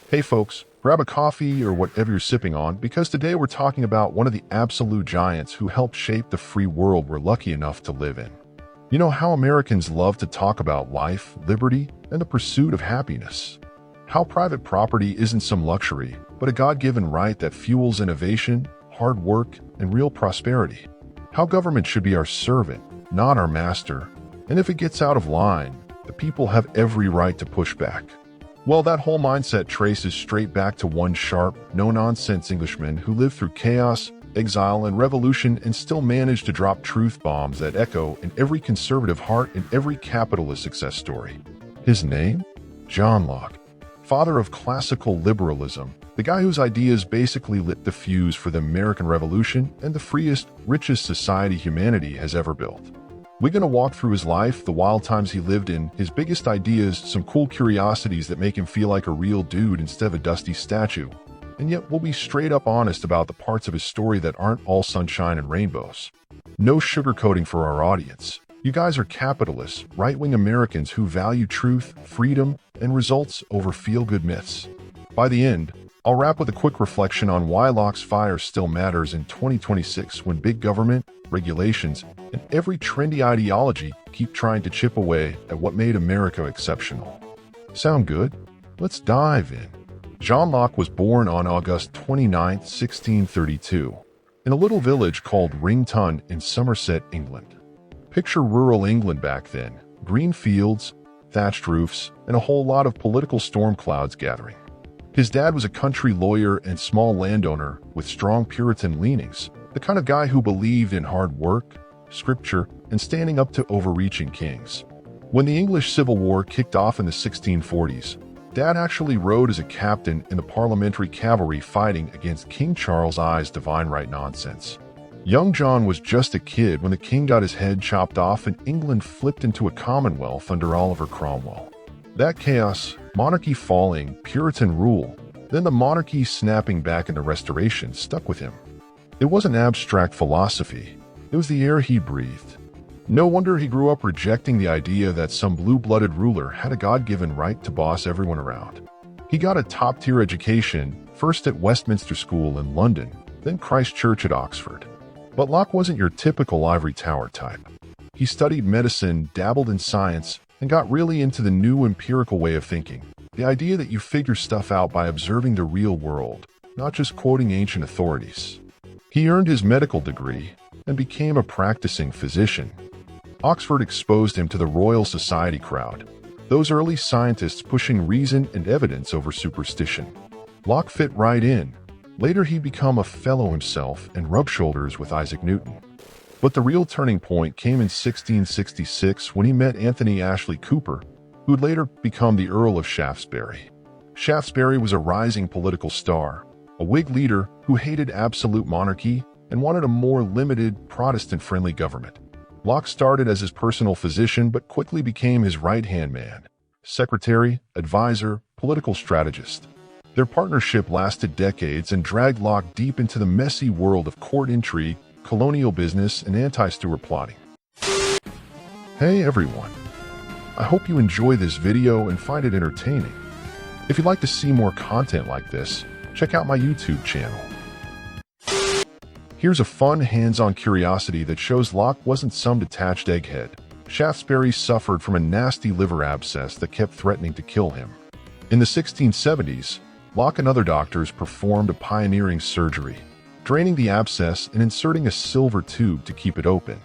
Hey folks, grab a coffee or whatever you're sipping on because today we're talking about one of the absolute giants who helped shape the free world we're lucky enough to live in. You know how Americans love to talk about life, liberty, and the pursuit of happiness. How private property isn't some luxury, but a God-given right that fuels innovation, hard work, and real prosperity. How government should be our servant, not our master. And if it gets out of line, the people have every right to push back. Well, that whole mindset traces straight back to one sharp, no-nonsense Englishman who lived through chaos, exile, and revolution and still managed to drop truth bombs that echo in every conservative heart and every capitalist success story. His name? John Locke. Father of classical liberalism, the guy whose ideas basically lit the fuse for the American Revolution and the freest, richest society humanity has ever built. We're going to walk through his life, the wild times he lived in, his biggest ideas, some cool curiosities that make him feel like a real dude instead of a dusty statue. And yet we'll be straight up honest about the parts of his story that aren't all sunshine and rainbows. No sugarcoating for our audience. You guys are capitalists, right-wing Americans who value truth, freedom, and results over feel-good myths. By the end, I'll wrap with a quick reflection on why Locke's fire still matters in 2026 when big government, regulations, and every trendy ideology keep trying to chip away at what made America exceptional. Sound good? Let's dive in. John Locke was born on August 29, 1632, in a little village called Rington in Somerset, England. Picture rural England back then, green fields, thatched roofs, and a whole lot of political storm clouds gathering. His dad was a country lawyer and small landowner with strong Puritan leanings, the kind of guy who believed in hard work, scripture, and standing up to overreaching kings. When the English Civil War kicked off in the 1640s, Dad actually rode as a captain in the parliamentary cavalry fighting against King Charles I's divine right nonsense. Young John was just a kid when the king got his head chopped off and England flipped into a commonwealth under Oliver Cromwell. That chaos, monarchy falling, Puritan rule, then the monarchy snapping back into restoration stuck with him. It wasn't abstract philosophy, it was the air he breathed. No wonder he grew up rejecting the idea that some blue-blooded ruler had a God-given right to boss everyone around. He got a top-tier education, first at Westminster School in London, then Christ Church at Oxford. But Locke wasn't your typical ivory tower type. He studied medicine, dabbled in science, and got really into the new empirical way of thinking. The idea that you figure stuff out by observing the real world, not just quoting ancient authorities. He earned his medical degree and became a practicing physician. Oxford exposed him to the Royal Society crowd, those early scientists pushing reason and evidence over superstition. Locke fit right in. Later he'd become a fellow himself and rub shoulders with Isaac Newton. But the real turning point came in 1666 when he met Anthony Ashley Cooper, who would later become the Earl of Shaftesbury. Shaftesbury was a rising political star, a Whig leader who hated absolute monarchy and wanted a more limited, Protestant-friendly government. Locke started as his personal physician but quickly became his right-hand man, secretary, advisor, political strategist. Their partnership lasted decades and dragged Locke deep into the messy world of court intrigue, colonial business, and anti-Stuart plotting. Hey everyone! I hope you enjoy this video and find it entertaining. If you'd like to see more content like this, check out my YouTube channel. Here's a fun, hands-on curiosity that shows Locke wasn't some detached egghead. Shaftesbury suffered from a nasty liver abscess that kept threatening to kill him. In the 1670s, Locke and other doctors performed a pioneering surgery, draining the abscess and inserting a silver tube to keep it open.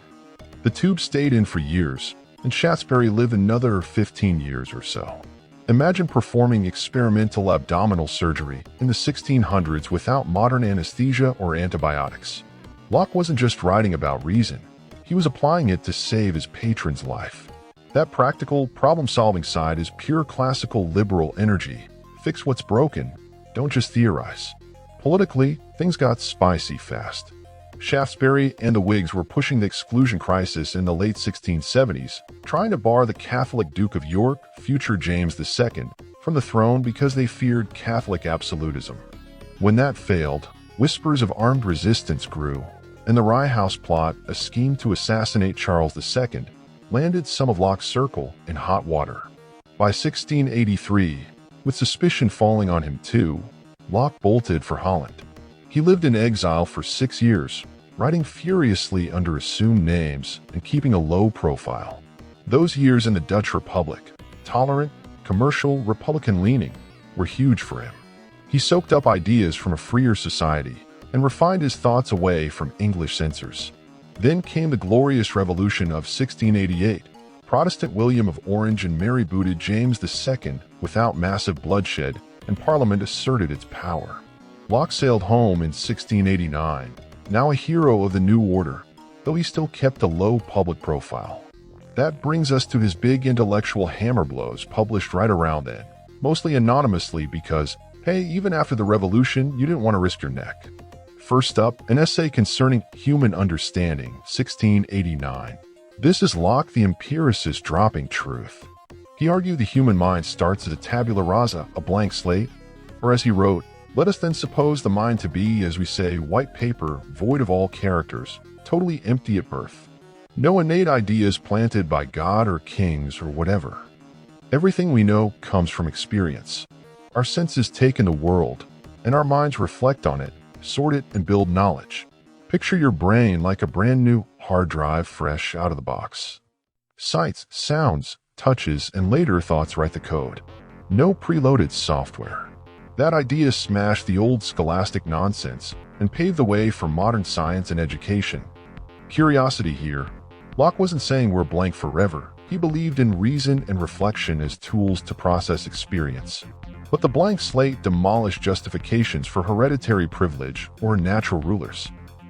The tube stayed in for years, and Shaftesbury lived another 15 years or so. Imagine performing experimental abdominal surgery in the 1600s without modern anesthesia or antibiotics. Locke wasn't just writing about reason, he was applying it to save his patron's life. That practical, problem-solving side is pure classical liberal energy. Fix what's broken, don't just theorize. Politically, things got spicy fast. Shaftesbury and the Whigs were pushing the exclusion crisis in the late 1670s, trying to bar the Catholic Duke of York, future James II, from the throne because they feared Catholic absolutism. When that failed, whispers of armed resistance grew, and the Rye House plot, a scheme to assassinate Charles II, landed some of Locke's circle in hot water. By 1683, With suspicion falling on him too, Locke bolted for Holland. He lived in exile for 6 years, writing furiously under assumed names and keeping a low profile. Those years in the Dutch Republic, tolerant, commercial, Republican-leaning, were huge for him. He soaked up ideas from a freer society and refined his thoughts away from English censors. Then came the glorious Revolution of 1688. Protestant William of Orange and Mary booted James II without massive bloodshed, and Parliament asserted its power. Locke sailed home in 1689, now a hero of the new order, though he still kept a low public profile. That brings us to his big intellectual hammer blows published right around then, mostly anonymously because, hey, even after the revolution, you didn't want to risk your neck. First up, an essay concerning human understanding, 1689. This is Locke the empiricist dropping truth. He argued the human mind starts as a tabula rasa, a blank slate, or as he wrote, let us then suppose the mind to be, as we say, white paper, void of all characters, totally empty at birth. No innate ideas planted by God or kings or whatever. Everything we know comes from experience. Our senses take in the world, and our minds reflect on it, sort it, and build knowledge. Picture your brain like a brand new hard drive fresh out of the box. Sights, sounds, touches, and later thoughts write the code. No preloaded software. That idea smashed the old scholastic nonsense and paved the way for modern science and education. Curiosity here. Locke wasn't saying we're blank forever. He believed in reason and reflection as tools to process experience. But the blank slate demolished justifications for hereditary privilege or natural rulers.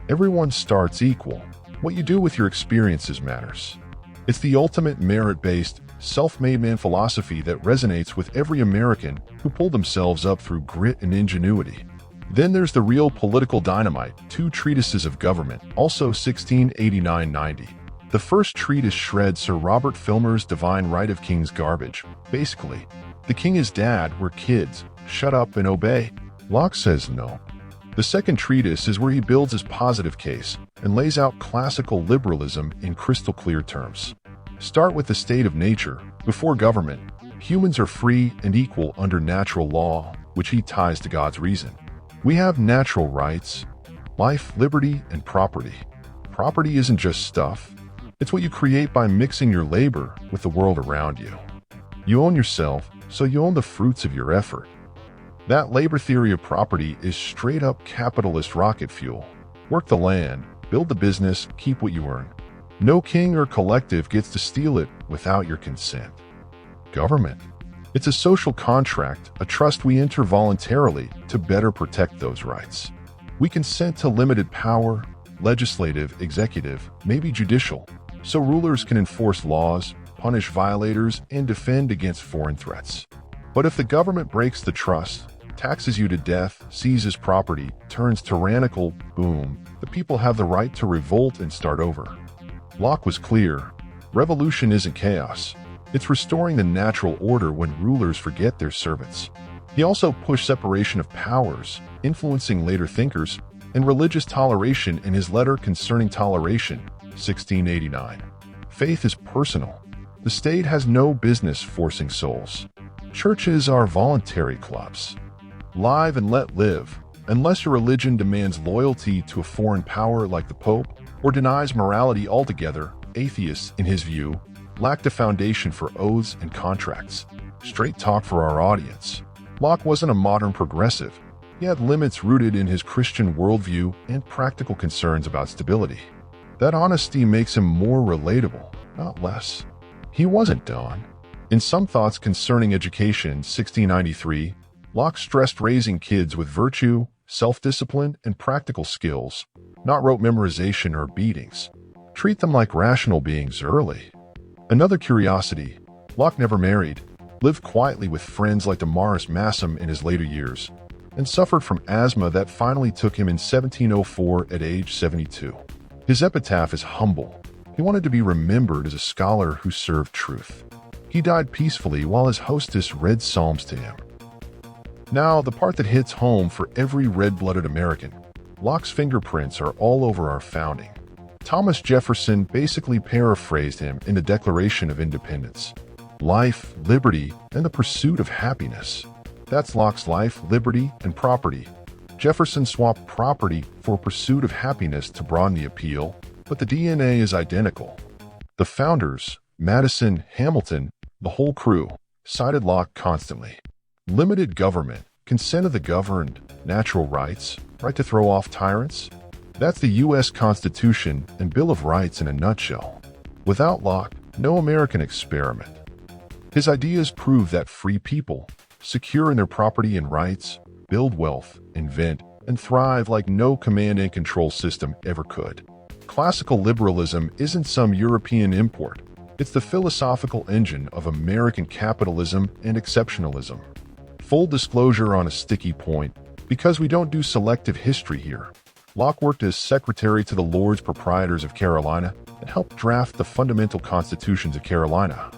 Everyone starts equal. What you do with your experiences matters. It's the ultimate merit-based, self-made man philosophy that resonates with every American who pulled themselves up through grit and ingenuity. Then there's the real political dynamite, 2 treatises of government, also 1689-90. The first treatise shreds Sir Robert Filmer's Divine Right of King's garbage. Basically, the king is dad, we're kids, shut up and obey. Locke says no. The second treatise is where he builds his positive case and lays out classical liberalism in crystal clear terms. Start with the state of nature. Before government, humans are free and equal under natural law, which he ties to God's reason. We have natural rights, life, liberty, and property. Property isn't just stuff. It's what you create by mixing your labor with the world around you. You own yourself, so you own the fruits of your effort. That labor theory of property is straight-up capitalist rocket fuel. Work the land, build the business, keep what you earn. No king or collective gets to steal it without your consent. Government. It's a social contract, a trust we enter voluntarily to better protect those rights. We consent to limited power, legislative, executive, maybe judicial, so rulers can enforce laws, punish violators, and defend against foreign threats. But if the government breaks the trust, taxes you to death, seizes property, turns tyrannical, boom, the people have the right to revolt and start over. Locke was clear. Revolution isn't chaos. It's restoring the natural order when rulers forget their servants. He also pushed separation of powers, influencing later thinkers, and religious toleration in his letter concerning toleration, 1689. Faith is personal. The state has no business forcing souls. Churches are voluntary clubs. Live and let live, unless your religion demands loyalty to a foreign power like the Pope or denies morality altogether. Atheists, in his view, lacked a foundation for oaths and contracts. Straight talk for our audience. Locke wasn't a modern progressive. He had limits rooted in his Christian worldview and practical concerns about stability. That honesty makes him more relatable, not less. He wasn't Don. In some thoughts concerning education, 1693, Locke stressed raising kids with virtue, self-discipline, and practical skills, not rote memorization or beatings. Treat them like rational beings early. Another curiosity, Locke never married, lived quietly with friends like Damaris Massam in his later years, and suffered from asthma that finally took him in 1704 at age 72. His epitaph is humble. He wanted to be remembered as a scholar who served truth. He died peacefully while his hostess read psalms to him. Now, the part that hits home for every red-blooded American. Locke's fingerprints are all over our founding. Thomas Jefferson basically paraphrased him in the Declaration of Independence. Life, liberty, and the pursuit of happiness. That's Locke's life, liberty, and property. Jefferson swapped property for pursuit of happiness to broaden the appeal, but the DNA is identical. The founders, Madison, Hamilton, the whole crew, cited Locke constantly. Limited government, consent of the governed, natural rights, right to throw off tyrants. That's the U.S. Constitution and Bill of Rights in a nutshell. Without Locke, no American experiment. His ideas prove that free people, secure in their property and rights, build wealth, invent, and thrive like no command and control system ever could. Classical liberalism isn't some European import. It's the philosophical engine of American capitalism and exceptionalism. Full disclosure on a sticky point, because we don't do selective history here. Locke worked as secretary to the Lords Proprietors of Carolina and helped draft the fundamental constitutions of Carolina.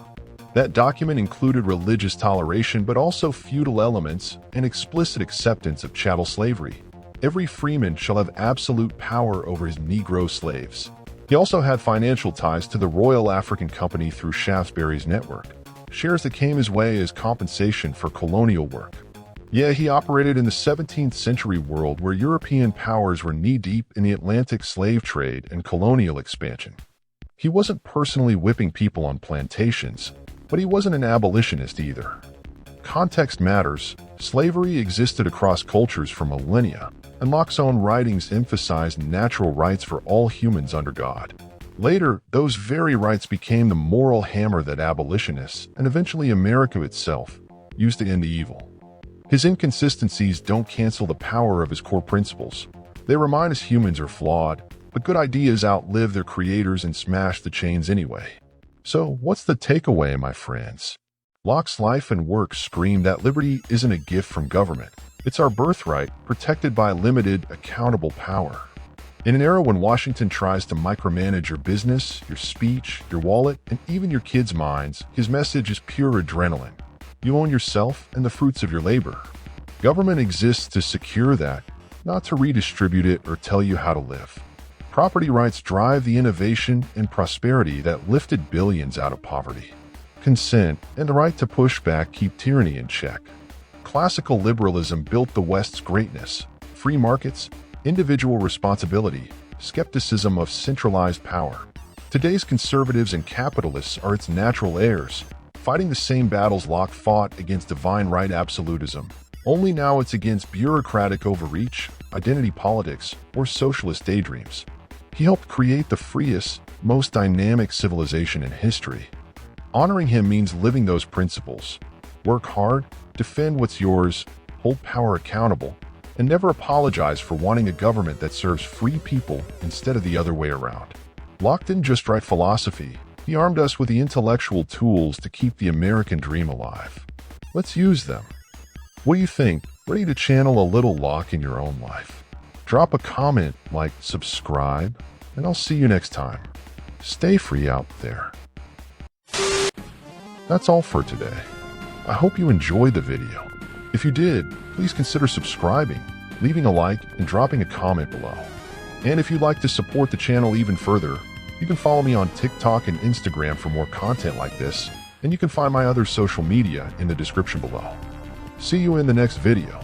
That document included religious toleration but also feudal elements and explicit acceptance of chattel slavery. Every freeman shall have absolute power over his Negro slaves. He also had financial ties to the Royal African Company through Shaftesbury's network, shares that came his way as compensation for colonial work. Yeah, he operated in the 17th century world where European powers were knee-deep in the Atlantic slave trade and colonial expansion. He wasn't personally whipping people on plantations, but he wasn't an abolitionist either. Context matters. Slavery existed across cultures for millennia, and Locke's own writings emphasized natural rights for all humans under God. Later, those very rights became the moral hammer that abolitionists, and eventually America itself, used to end the evil. His inconsistencies don't cancel the power of his core principles. They remind us humans are flawed, but good ideas outlive their creators and smash the chains anyway. So, what's the takeaway, my friends? Locke's life and work scream that liberty isn't a gift from government. It's our birthright, protected by limited, accountable power. In an era when Washington tries to micromanage your business, your speech, your wallet, and even your kids' minds, his message is pure adrenaline. You own yourself and the fruits of your labor. Government exists to secure that, not to redistribute it or tell you how to live. Property rights drive the innovation and prosperity that lifted billions out of poverty. Consent and the right to push back keep tyranny in check. Classical liberalism built the West's greatness: free markets, individual responsibility, skepticism of centralized power. Today's conservatives and capitalists are its natural heirs, fighting the same battles Locke fought against divine right absolutism. Only now it's against bureaucratic overreach, identity politics, or socialist daydreams. He helped create the freest, most dynamic civilization in history. Honoring him means living those principles. Work hard, defend what's yours, hold power accountable, and never apologize for wanting a government that serves free people instead of the other way around. Locke didn't just write philosophy, he armed us with the intellectual tools to keep the American dream alive. Let's use them. What do you think? Ready to channel a little Locke in your own life? Drop a comment, like, subscribe, and I'll see you next time. Stay free out there. That's all for today. I hope you enjoyed the video. If you did, please consider subscribing, leaving a like, and dropping a comment below. And if you'd like to support the channel even further, you can follow me on TikTok and Instagram for more content like this, and you can find my other social media in the description below. See you in the next video.